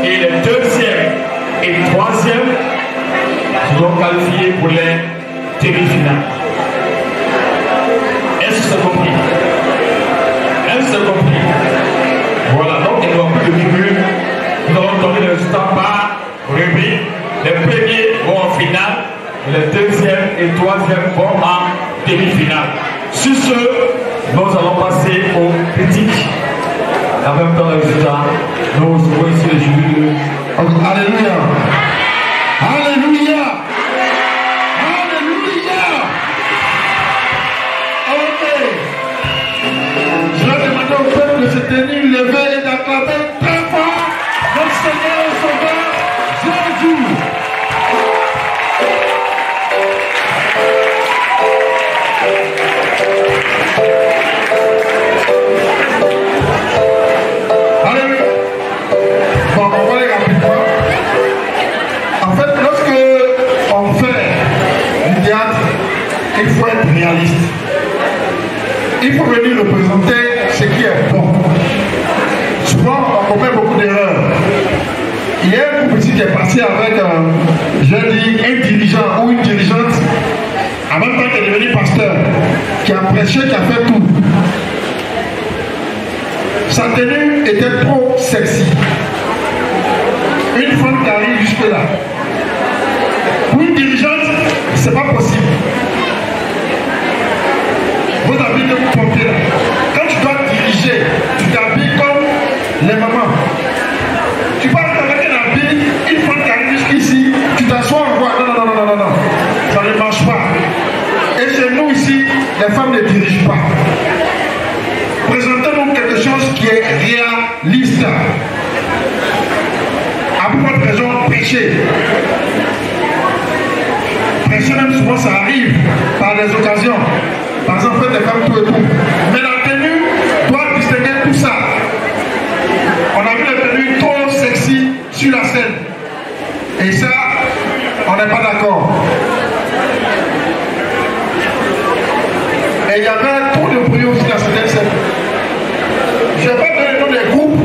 Et les deuxième et troisième seront qualifiés pour les demi-finales. Est-ce que c'est compris? Est-ce que c'est compris? Voilà, donc il n'y aura plus de minutes. Nous allons donner le résultat par rubrique. Les premiers vont en finale, les deuxièmes et troisièmes vont en demi-finale. Sur ce, nous allons passer au critique. En même temps, le résultat, nous recevons ici les jubilés. Alléluia! Alléluia! Alléluia! Ok. Je vais demander au peuple de se tenir levé et d'acclamer très fort notre Seigneur et Sauveur Jésus. Alléluia. Bon, on va aller rapidement. En fait, lorsque on fait du théâtre, il faut être réaliste. Il faut venir représenter ce qui est bon. Souvent, on commet beaucoup d'erreurs. Il y a un couple ici qui est passé avec, je dis, un dirigeant ou une dirigeante, en même temps qu'elle est devenu pasteur, qui a prêché, qui a fait tout. Sa tenue était trop sexy. Une femme qui arrive jusque-là. Pour une dirigeante, c'est pas possible. Vous habillez de vous pompiers là. Quand tu dois diriger, tu t'habilles comme les mamans. Tu parles avec un habit, une femme qui arrive jusqu'ici, tu t'assois en voie. Non. Ça ne marche pas. Et chez nous ici, les femmes ne dirigent pas. Présentez-nous quelque chose qui est réaliste. À beaucoup de raisons, prêcher. Prêcher, même souvent, ça arrive par des occasions. Par exemple, faites des femmes tout et tout. Mais la tenue doit distinguer tout ça. On a vu les tenues trop sexy sur la scène. Et ça, on n'est pas d'accord. Et il y avait trop de bruit aussi dans cette scène. Je ne vais pas donner le nom des groupes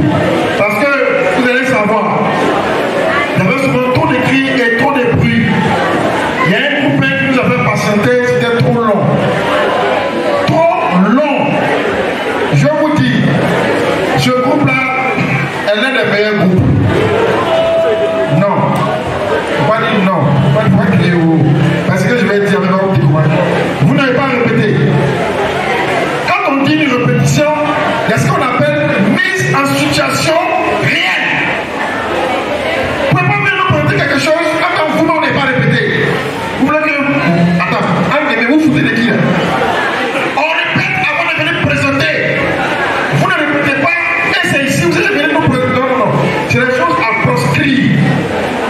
parce que vous allez savoir. Il y avait souvent trop de cris et trop de bruit. Il y a un groupe qui nous avait patienté, c'était trop long. Trop long. Je vous dis, ce groupe-là, elle est le meilleur groupe. Non. Pas dire non. Pas crier haut. Parce que je vais dire, vous n'avez pas répété. Quand on dit une répétition, il y a ce qu'on appelle mise en situation réelle. Vous ne pouvez pas venir nous présenter quelque chose quand vous n'en avez pas répété. Vous voulez que... Attends, vous foutez de qui là? On répète avant de venir présenter. Vous ne répétez pas et c'est ici, vous allez venir nous présenter. Non. C'est des choses à proscrire.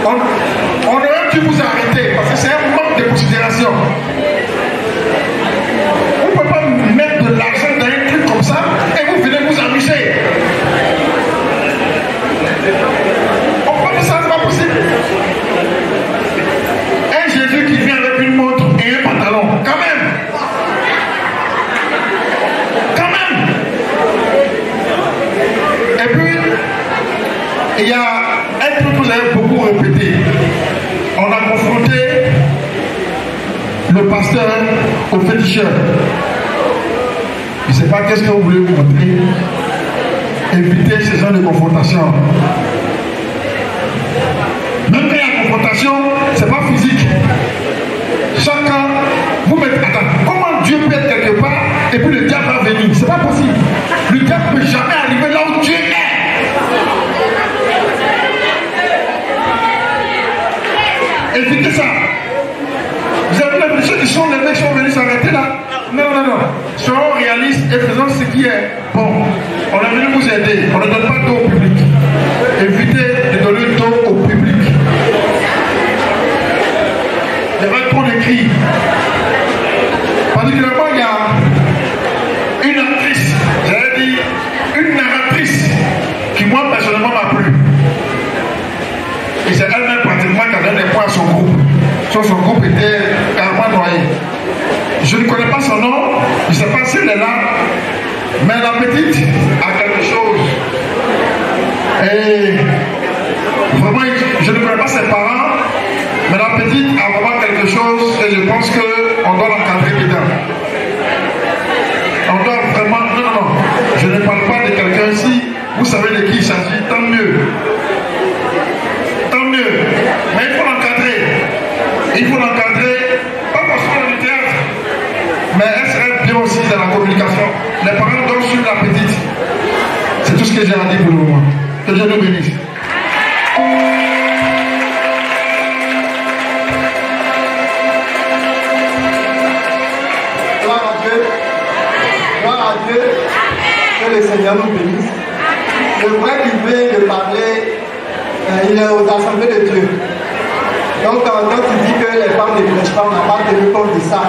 On aurait dû vous arrêter parce que c'est un manque de considération. Vous ne pouvez pas mettre de l'argent dans un truc comme ça et vous venez vous amuser. On peut dire ça, c'est pas possible. Un Jésus qui vient avec une montre et un pantalon, quand même. Et puis, il y a un truc que vous avez beaucoup répété. On a confronté le pasteur au féticheur. Je ne sais pas qu'est-ce que vous voulez vous montrer. Éviter ce genre de confrontation. Même quand il y a confrontation, ce n'est pas physique. Chacun, vous mettez. Attends, comment Dieu peut être quelque part et puis le diable va venir? Ce n'est pas possible. Le diable ne peut jamais arriver là où Dieu est. Évitez ça. Vous avez vu ceux qui sont les mecs qui sont venus s'arrêter là? Non. Soyons réalistes et faisons ce qui est bon. On est venu vous aider. On ne donne pas d'eau au public. Évitez de donner d'eau au public. Il y avait trop de cris. Particulièrement, il y a une actrice, j'allais dire une narratrice, qui moi personnellement m'a plu. Et c'est elle-même pratiquement qui a donné des points à son groupe. Son groupe était carrément noyé. Je ne connais pas son nom, je ne sais pas si elle est là, mais la petite a quelque chose. Et vous savez de qui il s'agit, tant mieux. Tant mieux. Mais il faut l'encadrer. Il faut l'encadrer, pas forcément dans le théâtre, mais elle serait bien aussi dans la communication. Les parents doivent suivre la petite. C'est tout ce que j'ai à dire pour le moment. Que Dieu nous bénisse. Gloire à Dieu. Gloire à Dieu. Que le Seigneur nous bénisse. Le vrai qui vient de parler, il est aux assemblées de Dieu. Donc quand tu dis que les femmes ne prêchent pas, on n'a pas tenu compte de ça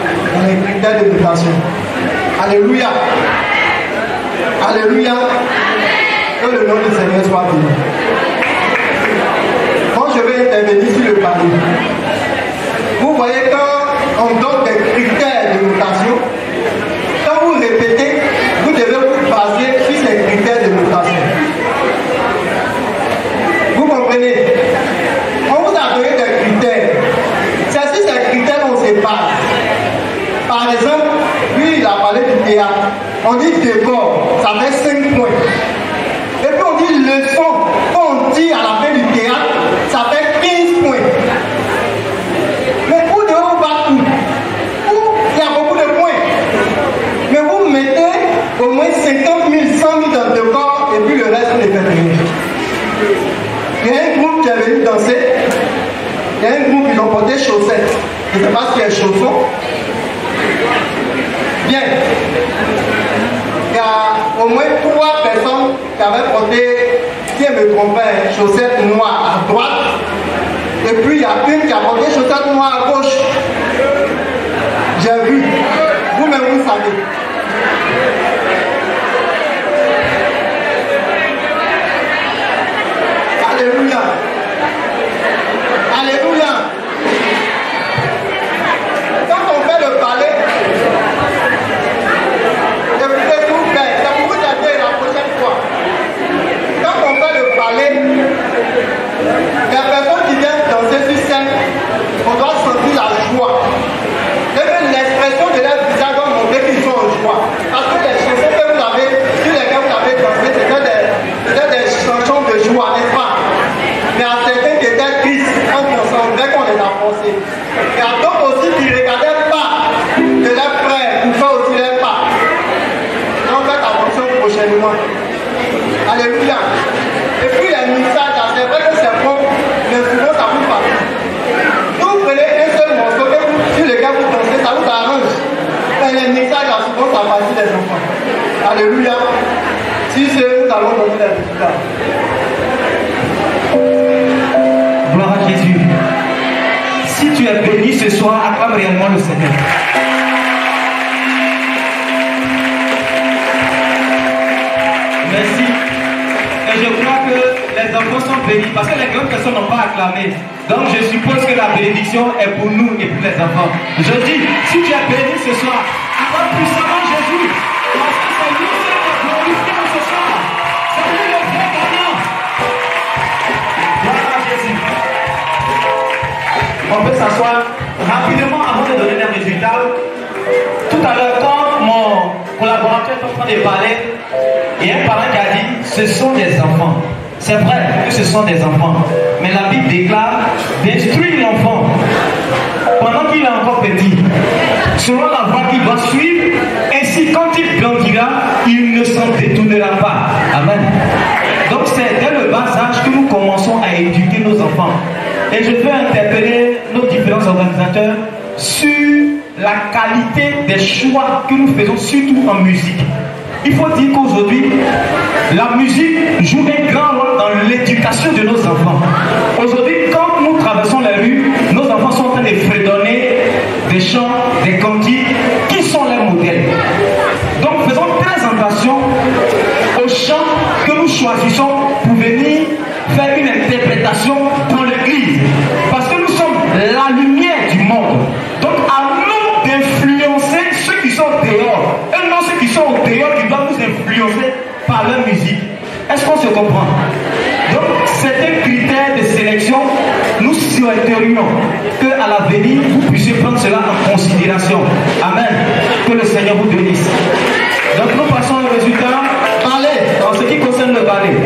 dans les critères de mutation. Alléluia. Alléluia. Que le nom du Seigneur soit béni. Quand je vais intervenir sur le palier, vous voyez quand on donne des critères de mutation, quand vous répétez, vous devez vous baser sur ces critères de mutation. Vous comprenez? On vous a donné des critères. C'est sur ces critères qu'on se base. Par exemple, lui, il a parlé du théâtre. On dit décor, ça fait 5 points. Et puis on dit leçon, quand on dit à la fin du théâtre, ça fait 15 points. Mais vous devez vous battre tout. Il y a beaucoup de points. Mais vous mettez au moins 50 000, 100 000 dans le décor et puis le reste, vous ne faites rien. Il y a un groupe qui est venu danser. Il y a un groupe qui ont porté chaussettes. Je ne sais pas ce qu'il y a chaussons. Bien. Il y a au moins 3 personnes qui avaient porté, si je me trompe pas, chaussettes noires à droite. Et puis il y a une qui a porté chaussettes noires à gauche. J'ai vu. Vous-même, vous savez. Alléluia. Alléluia. Quand on fait le ballet, écoutez tout bien, c'est pour vous aider la prochaine fois. Quand on fait le ballet, les personnes qui viennent danser sur scène, on doit sentir la joie. Et même l'expression de leur visage doit montrer qu'ils sont en joie. Parce que les chansons que vous avez, sur lesquelles vous avez dansé, c'était des chansons de joie, n'est-ce pas? Mais à certains qui étaient tristes, on sentait qu'on les a forcés. Il y a d'autres aussi qui ne regardaient pas de leurs frères pour faire aussi leurs pas. Donc faites attention prochainement. Alléluia. Et puis les messages, c'est vrai que c'est bon, mais souvent ça vous parle. Vous prenez un seul morceau sur lequel vous dansez, ça vous arrange. Et les messages, souvent ça passe les enfants. Alléluia. Si c'est, nous allons donner les résultats. Gloire à Jésus. Si tu es béni ce soir, acclame réellement le Seigneur. Merci. Et je crois que les enfants sont bénis parce que les grandes personnes n'ont pas acclamé. Donc je suppose que la bénédiction est pour nous et pour les enfants. Je dis, si tu es béni ce soir, acclame puissamment Jésus. Parce que c'est lui qui est glorifié ce soir. C'est lui le vrai gagnant. Gloire à Jésus. On peut s'asseoir rapidement avant de donner les résultats. Tout à l'heure, quand mon collaborateur est en train de parler, il y a un parent qui a dit ce sont des enfants. C'est vrai que ce sont des enfants. Mais la Bible déclare d'instruire l'enfant pendant qu'il est encore petit, selon la voie qu'il doit suivre. Ainsi, quand il grandira, il ne s'en détournera pas. Amen. Donc, c'est dès le bas âge que nous commençons à éduquer nos enfants. Et je veux interpeller nos différents organisateurs sur la qualité des choix que nous faisons, surtout en musique. Il faut dire qu'aujourd'hui, la musique joue un grand rôle dans l'éducation de nos enfants. Aujourd'hui, quand nous traversons les rues, nos enfants sont en train de fredonner des chants, des cantiques, qui sont les modèles. Donc faisons très attention aux chants que nous choisissons pour venir faire une interprétation dans l'église. Parce que nous sommes la lumière du monde. Donc à nous d'influencer ceux qui sont dehors. Et non ceux qui sont dehors qui doivent nous influencer par leur musique. Est-ce qu'on se comprend? Donc certains critères de sélection, nous souhaiterions qu'à l'avenir vous puissiez prendre cela en considération. Amen. Que le Seigneur vous bénisse. Donc nous passons au résultat. Allez, en ce qui concerne le balai.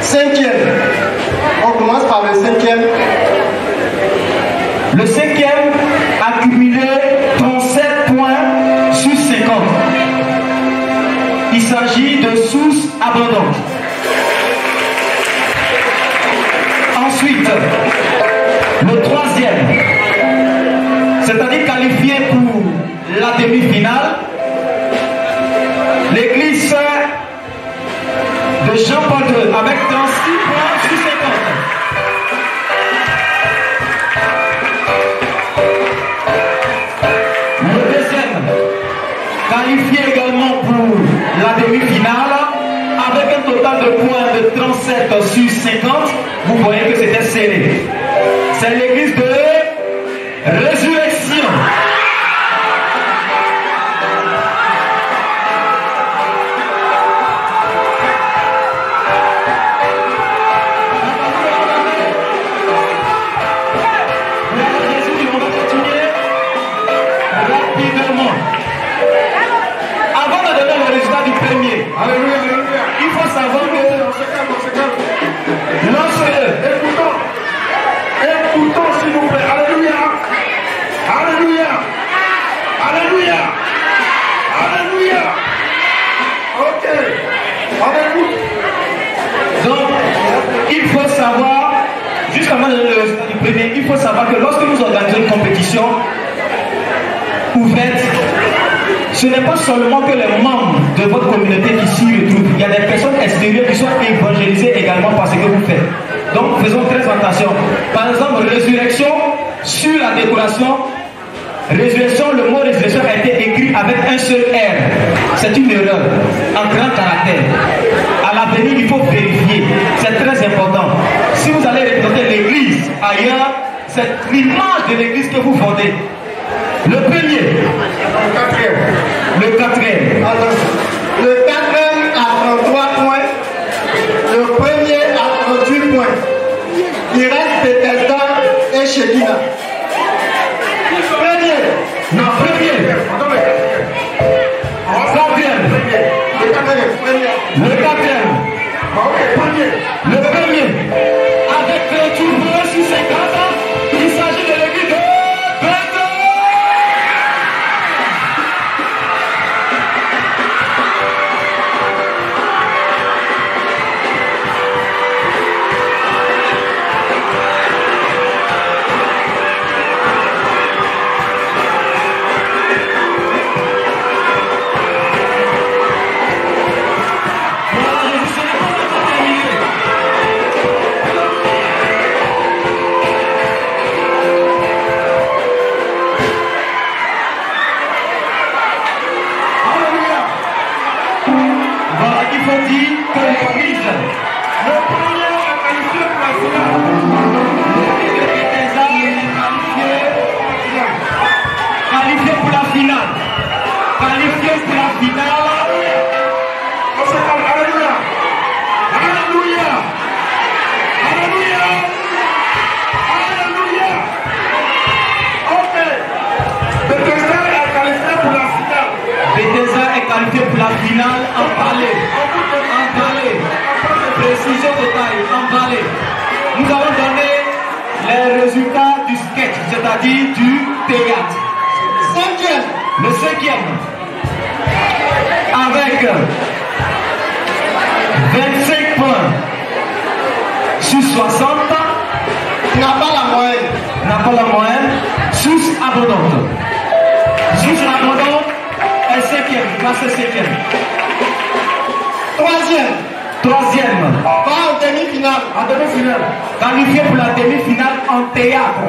Cinquième. On commence par le cinquième. Le cinquième a cumulé 37 points sur 50. Il s'agit de sources abondantes. Ensuite, le troisième, c'est-à-dire qualifié pour la demi-finale, l'église de Jean-Paul II avec 36 points sur 50. Le deuxième, qualifié également pour la demi-finale avec un total de points de 37 sur 50. Vous voyez que c'était serré. C'est l'église de Résurrection. On va continuer rapidement. Avant de donner le résultat du premier, Alléluia, alléluia. il faut savoir que On se calme, on se calme. lorsque Écoutons s'il vous plaît. Alléluia. Alléluia. Alléluia. Alléluia. Ok. On écoute. donc, il faut savoir, juste avant de donner le résultat du premier, il faut savoir que lorsque nous organisons une compétition ouverte, ce n'est pas seulement que les membres de votre communauté qui s'y retrouvent, il y a des personnes extérieures qui sont évangélisées également par ce que vous faites. Donc faisons très attention. Par exemple, résurrection, sur la décoration, résurrection, le mot résurrection a été écrit avec un seul R. C'est une erreur, en grand caractère. À l'avenir, il faut vérifier. C'est très important. Si vous allez représenter l'église ailleurs, c'est l'image de l'église que vous fondez. Le premier, le quatrième. Alors, le quatrième a 33 points. Le premier a 38 points. Il reste Bethesda et Shekinah. Premier. Non, premier. Quatrième. Le quatrième. Premier. Le quatrième. Le premier. Avec 38 points sur 50, il s'agit de l'église de Bethesda. Pour la finale, emballé. Précision totale, emballé. Nous allons donner les résultats du sketch, c'est-à-dire du théâtre. Cinquième. Le cinquième, avec 25 points sur 60, N'a pas la moyenne. n'a pas la moyenne, source abondante. Source abondante est cinquième, classé cinquième. Troisième, Va en demi-finale. en demi-finale, qualifié pour la demi-finale en théâtre.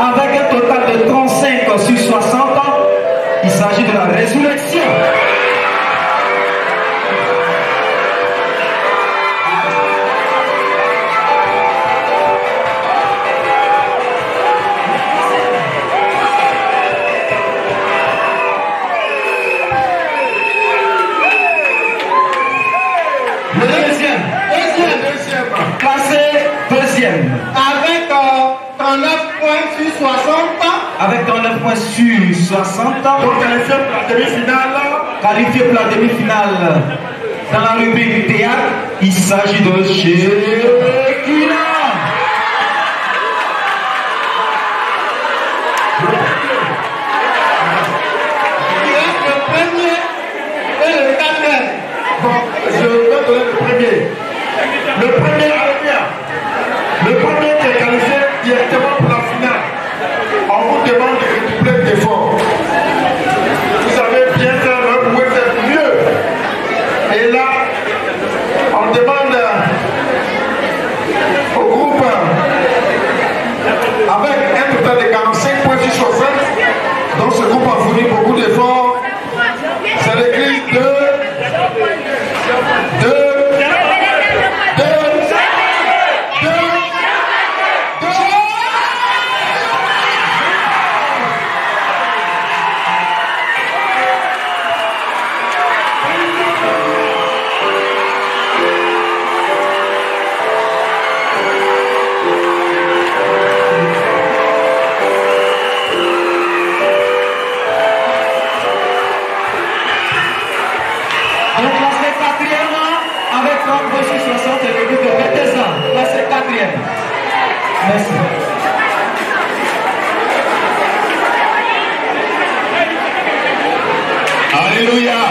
Avec un total de 35 sur 60, il s'agit de la résurrection. Avec 39 points sur 60. Avec 39 points sur 60. Donc qualifié pour la demi-finale. Qualifié pour la demi-finale Dans la rubrique théâtre, il s'agit de Shekinah. Je vais donner le premier. Le premier, le premier qui est qualifié directement pour la finale. On vous demande de redoubler d'efforts. Vous avez bien fait, vous pouvez faire mieux. Et là, on demande au groupe avec un total de 45 points sur 60. Donc ce groupe a fourni beaucoup d'efforts. C'est l'église de Merci. Alléluia.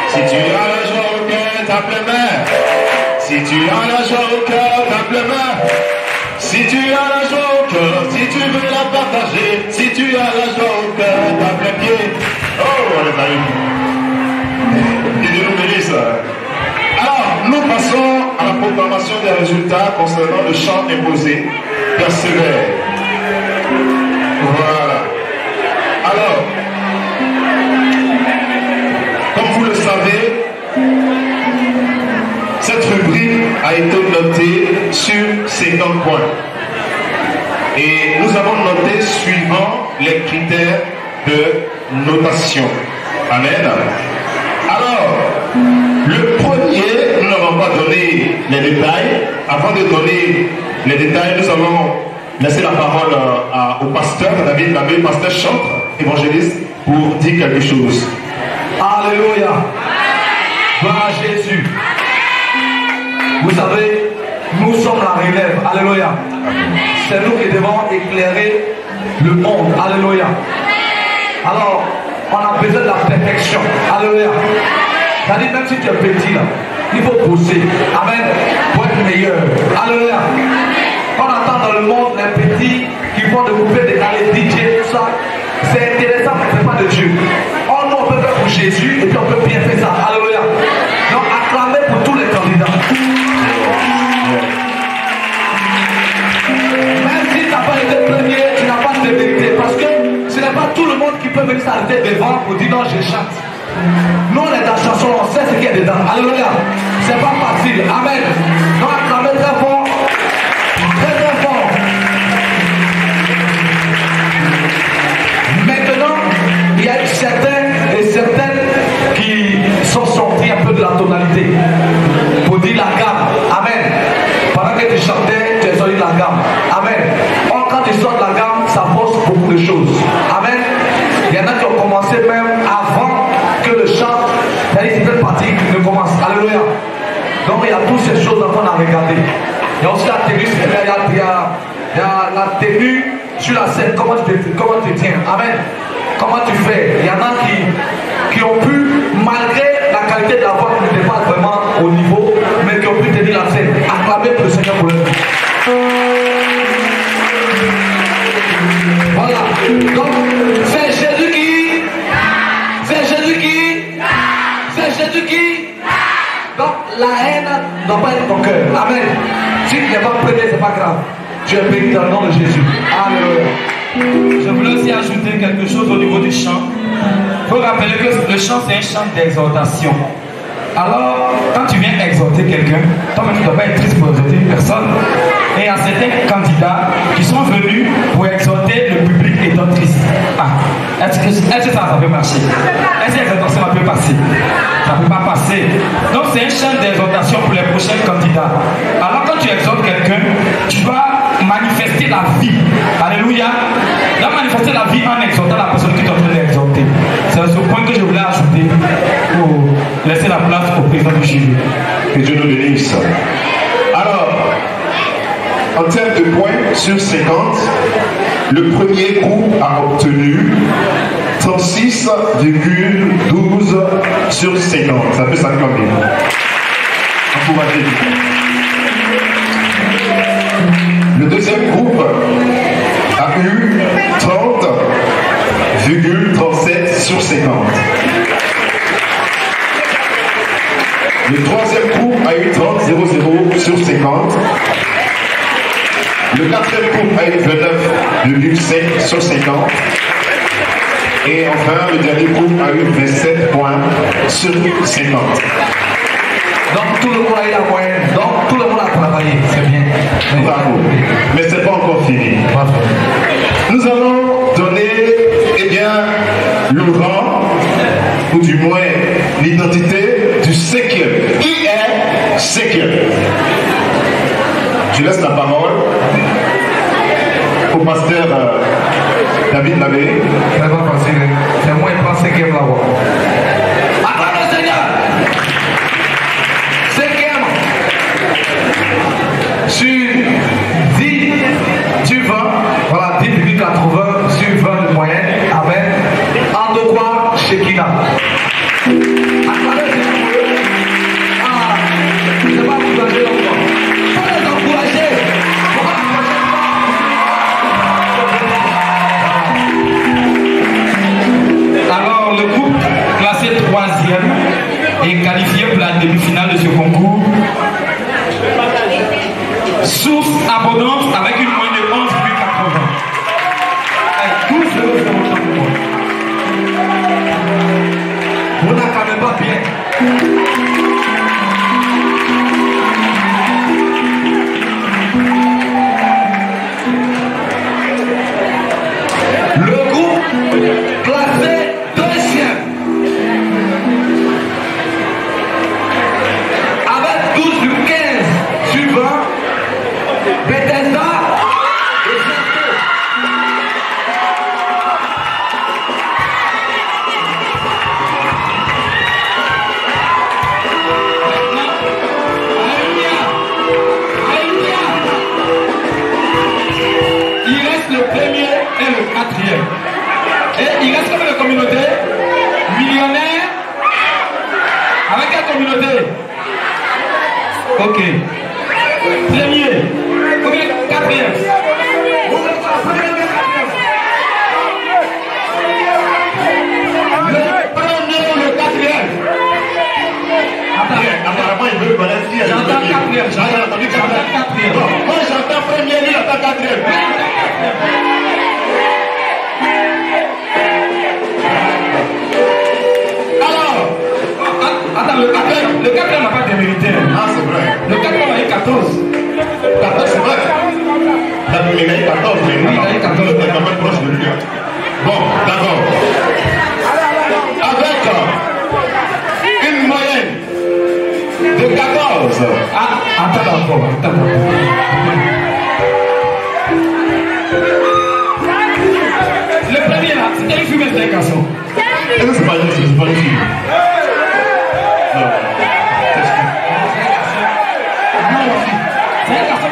Si tu as la joie au cœur, tape les mains. Si tu as la joie au cœur, tape les mains. Si tu as la joie au cœur, si tu veux la partager, si tu as la joie au cœur, tape les pieds. Oh, les amis. Que Dieu nous bénisse. Alors, nous passons à la proclamation des résultats concernant le chant imposé. Persévère. Voilà. Alors, comme vous le savez, cette rubrique a été notée sur 50 points. Et nous avons noté suivant les critères de notation. Amen. Alors, le premier, nous n'avons pas donné les détails. Avant de donner les détails, nous allons laisser la parole au pasteur, David Labé, pasteur chantre, évangéliste, pour dire quelque chose. Alléluia. Gloire à Jésus. Vous savez, nous sommes la relève. Alléluia. C'est nous qui devons éclairer le monde. Alléluia. Alors, on a besoin de la perfection. Alléluia. C'est-à-dire, même si tu es petit là, il faut pousser. Amen. Pour être meilleur. Alléluia. On entend dans le monde les petits qui font de couper des galets DJ, tout ça. C'est intéressant, mais ce n'est pas de Dieu. Oh non, on peut faire pour Jésus et puis on peut bien faire ça. Alléluia. Donc acclamez pour tous les candidats. Même si tu n'as pas été premier, tu n'as pas de vérité. Parce que ce n'est pas tout le monde qui peut venir s'arrêter devant pour dire non, je chante. Nous on est dans la chanson, on sait ce qu'il y a dedans. Alléluia. C'est pas facile. Amen. Donc acclamez très fort. Très très fort. Maintenant, il y a certains et certaines qui sont sortis un peu de la tonalité pour dire la gamme. Amen. Pendant que tu chantais, tu es sorti de la gamme. Amen. Or, quand tu sors de la gamme, ça force beaucoup de choses. Amen. Il y en a qui ont commencé même avant que le chant, c'est-à-dire cette partie ne commence. Alléluia. Donc il y a toutes ces choses qu'on a regardées. Il y a aussi la tenue, il y a la tenue sur la scène, comment tu tiens. Amen. Comment tu fais. Il y en a qui ont pu, malgré la qualité de la voix qui n'était pas vraiment au niveau, mais qui ont pu tenir la scène. Acclamer pour le Seigneur pour eux. Voilà. Donc, c'est Jésus qui. C'est Jésus qui. C'est Jésus qui. Donc, la haine ne doit pas être ton cœur. Amen. Si tu n'es pas prêté, c'est pas grave. Tu es béni dans le nom de Jésus. Alléluia. Je voulais aussi ajouter quelque chose au niveau du chant. Il faut rappeler que le chant, c'est un chant d'exhortation. Alors, quand tu viens exhorter quelqu'un, toi-même tu ne dois pas être triste pour exhorter une personne. Et il y a certains candidats qui sont venus pour exhorter le public étant triste. Ah, est-ce que ça peut marcher? Est-ce que l'exhortation peut passer? Ça ne peut pas passer. Donc c'est un chant d'exhortation pour les prochains candidats. Alors quand tu exhortes quelqu'un, tu vas manifester la vie. Alléluia. Tu vas manifester la vie en exhortant la personne qui est en train d'exhorter. C'est à ce point que je voulais ajouter pour laisser la place au président du jury. Que Dieu nous bénisse. Alors, en termes de points sur 50, le premier groupe a obtenu 36,12 sur 50. Ça peut s'acclamer. Encouragez. Le deuxième groupe a eu 30,37 sur 50. Le troisième groupe a eu 30,00 sur 50. Le quatrième groupe a eu 29,5 sur 50. Et enfin, le dernier groupe a eu 27 points sur 50. Donc tout le monde a eu la moyenne. Donc tout le monde a travaillé. C'est bien. Bravo. Mais ce n'est pas encore fini. Bravo. Nous allons donner, eh bien, le rang, ou du moins l'identité du cinquième. Qui est cinquième? Je laisse la parole au pasteur David Labé. C'est pas facile. C'est moi qui prends cinquième là-bas. Attends, Seigneur. Cinquième. Sur 10, sur 20. Voilà, 10,80 sur 20 de moyenne. Avec Andokwa Shekina. Attendez, je ne vais pas vous encourager l'enfant. Faut les encourager. Alors, le groupe classé 3e est qualifié pour la demi-finale de ce concours. Source abondante avec une moyenne de 11,80. Avec 12,80. On n'a quand même pas bien. Le groupe classé 2e avec 12,15 sur 20, Bethesda et Santo. Il reste le premier et le quatrième. Et il reste comme une communauté millionnaire. Avec quelle communauté? Ok. Premier. Combien? Quatrième. Le premier ou le quatrième? Apparemment, il veut connaître qui est le J'entends premier. quatrième. J'entends entendu quatrième. Non, moi j'entends premier, lui il entend quatrième. Alors, attends, le quatrième n'a pas de vérité. Ah, c'est vrai. Le quatrième a eu 14. 14, c'est vrai. Il a eu 14, mais Oui, il a eu 14. il est quand même proche de lui. Hein. Bon, d'accord. Avec une moyenne de 14. Ah, attends encore. Le premier là, c'était une fille, mais c'était un garçon. Est-ce que c'est pas une fille? C'est pas une fille. Non. C'est un garçon